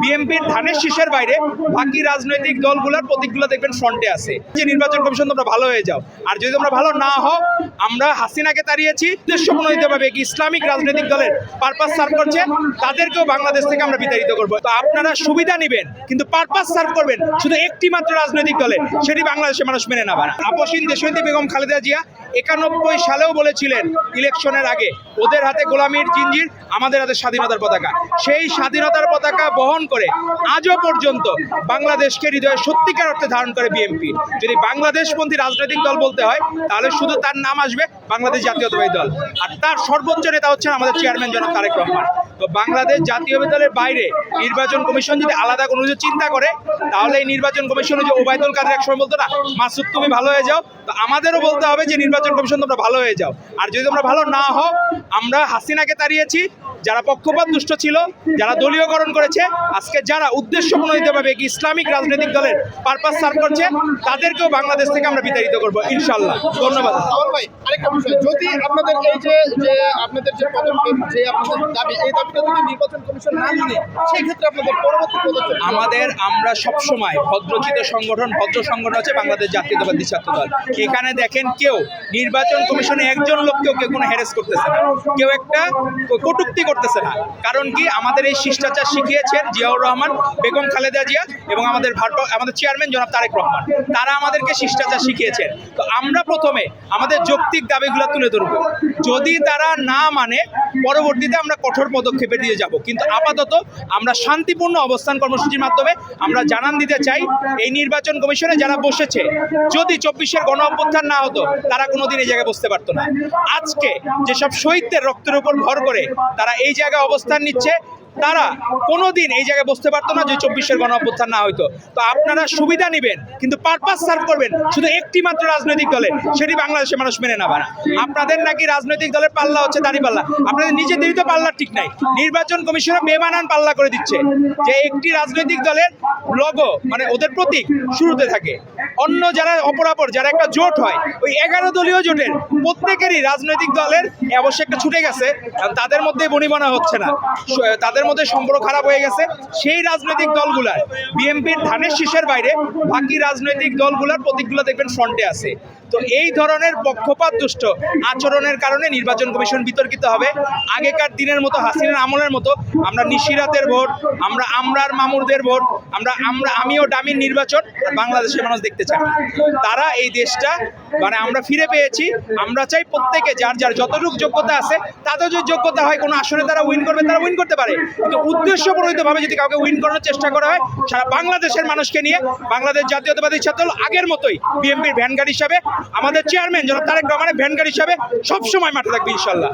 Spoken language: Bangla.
বিএনপির ধানের শীষের বাইরে বাকি রাজনৈতিক দলগুলোর প্রতীকগুলো দেখবেন ফ্রন্টে আছে। যে নির্বাচন কমিশন তোমরা ভালো হয়ে যাও, আর যদি তোমরা ভালো না হও, আমরা হাসিনাকে তাড়িয়েছি, উদ্দেশ্যপ্রণোদিতভাবে ইসলামিক রাজনৈতিক দলের পারপাস সার্ভ করছে, তাদেরকেও বাংলাদেশ থেকে আমরা বিতাড়িত করবো। তো আপনারা সুবিধা নেবেন কিন্তু পারপাস সার্ভ করবেন শুধু একটি মাত্র রাজনৈতিক দলের, সেটি বাংলাদেশের মানুষ মেনে নেবে না। আপসীন দেশনেত্রী বেগম খালেদা জিয়া 91 সালেও বলেছিলেন ইলেকশনের আগে, ওদের হাতে গোলামির জিঞ্জির, আমাদের হাতে স্বাধীনতার পতাকা। সেই স্বাধীনতার পতাকা বহন করে আজও পর্যন্ত বাংলাদেশকে হৃদয়ে সত্যিকার অর্থে ধারণ করে বিএনপি। যদি বাংলাদেশপন্থী রাজনৈতিক দল বলতে হয় তাহলে শুধু তার নাম আসবে বাংলাদেশ জাতীয়তাবাদী দল, আর তার সর্বোচ্চ নেতা হচ্ছেন আমাদের চেয়ারম্যান জনাব তারেক রহমান। তো বাংলাদেশ জাতীয়তাবাদী দলের বাইরে নির্বাচন কমিশন যদি আলাদা কোনো কিছু চিন্তা করে, তাহলে এই নির্বাচন কমিশন যে ওবায়দুল কাদের একসময় বলতো না, মাসুদ তুমি ভালো হয়ে যাও, তো আমাদেরও বলতে হবে যে নির্বাচন কমিশন তোমরা ভালো হয়ে যাও। আর যদি তোমরা ভালো না হও, আমরা হাসিনাকে তাড়িয়েছি, যারা পক্ষপাত দুষ্ট ছিল, যারা দলীয়করণ করেছে, আজকে যারা উদ্দেশ্যপ্রণোদিতভাবে ইসলামিক রাজনৈতিক দলের পারপাস সার্ভ করছে, তাদেরকেও বাংলাদেশ থেকে আমরা বিতাড়িত করবো ইনশাল্লাহ। ধন্যবাদ। ভাই, আরেকটা বিষয়, যদি আপনাদের এই যে আপনাদের যে পদক্ষেপ, যে আপনাদের দাবি, এই দাবিটা যদি নির্বাচন কমিশন না মানে, সেই ক্ষেত্রে আপনাদের পরবর্তী পদক্ষেপ আমরা সবসময় ভদ্রচিত সংগঠন, ভদ্র সংগঠন হচ্ছে বাংলাদেশ জাতীয়তাবাদী ছাত্র দল। এখানে দেখেন কেউ নির্বাচন কমিশনে একজন লোককেও কেউ কোনো হ্যারেস করতেছে না, কেউ একটা কটূক্তি করতেছে না। কারণ কি, আমাদের এই শিষ্টাচার শিখিয়েছেন জিয়াউর রহমান, বেগম খালেদা জিয়া এবং আমাদের চেয়ারম্যান জনাব তারেক রহমান। তারা আমাদেরকে শিষ্টাচার শিখিয়েছেন। তো আমরা প্রথমে আমাদের যৌক্তিক দাবিগুলো তুলে ধরবো, যদি তারা না মানে পরবর্তীতে আমরা কঠোর পদক্ষেপে দিয়ে যাব। কিন্তু আপাতত আমরা শান্তিপূর্ণ অবস্থান কর্মসূচির মাধ্যমে আমরা জানান দিতে চাই, এই নির্বাচন কমিশনে যারা বসেছে, যদি 24-এর গণ অভ্যুত্থান না হতো, তারা কোনোদিন এই জায়গায় বসতে পারতো না। আজকে যেসব শহীদদের রক্তের উপর ভর করে তারা এই জায়গায় অবস্থান নিচ্ছে, তারা কোনোদিন এই জায়গায় বসতে পারতো না যদি 24-এর গণ অভ্যুত্থান না হইতো। তো আপনারা সুবিধা নেবেন কিন্তু পারপাস সার্ভ করবেন শুধু একটি মাত্র রাজনৈতিক দলের, সেটি বাংলাদেশের মানুষ মেনে নেবে না। আপনাদের নাকি রাজনৈতিক দলের পাল্লা হচ্ছে দাঁড়িপাল্লা, আপনাদের নিজেদেরই তো পাল্লা ঠিক নাই। নির্বাচন কমিশন বেমানান পাল্লা করে দিচ্ছে যে একটি রাজনৈতিক দলের লোগো, মানে ওদের প্রতীক শুরুতে থাকে। অন্য যারা অপরাপর, যারা একটা জোট হয়, ওই 11 দলীয় জোটের প্রত্যেকেরই রাজনৈতিক দলের অবশ্য একটা ছুটে গেছে, তাদের মধ্যে বনিবনা হচ্ছে না, তাদের মধ্যে সম্পর্ক খারাপ হয়ে গেছে। সেই রাজনৈতিক দলগুলার বিএনপির ধানের শীষের বাইরে বাকি রাজনৈতিক দলগুলার প্রতীকগুলো দেখবেন ফ্রন্টে আছে। তো এই ধরনের পক্ষপাত দুষ্ট আচরণের কারণে নির্বাচন কমিশন বিতর্কিত হবে। আগেকার দিনের মতো, হাসিনার আমলের মতো আমরা নিশিরাতের ভোট, আমরার মামুরদের ভোট, আমিও ডামির নির্বাচন বাংলাদেশের মানুষ দেখতে চায় না। তারা এই দেশটা আমরা ফিরে পেয়েছি। আমরা চাই প্রত্যেকে যার যার যতটুকু যোগ্যতা আছে, তাদের যে যোগ্যতা হয় কোনো আসনে তারা উইন করবে, তারা উইন করতে পারে। কিন্তু উদ্দেশ্যপ্রণোদিতভাবে যদি কাউকে উইন করানোর চেষ্টা করা হয়, সারা বাংলাদেশের মানুষকে নিয়ে বাংলাদেশ জাতীয়তাবাদী ছাত্র দল আগের মতোই বিএনপির ভ্যানগাড়ি হিসাবে, আমাদের চেয়ারম্যান জনাব তারেক রহমানের ভ্যানগাড়ি হিসাবে সবসময় মাঠে থাকবে ইনশাল্লাহ।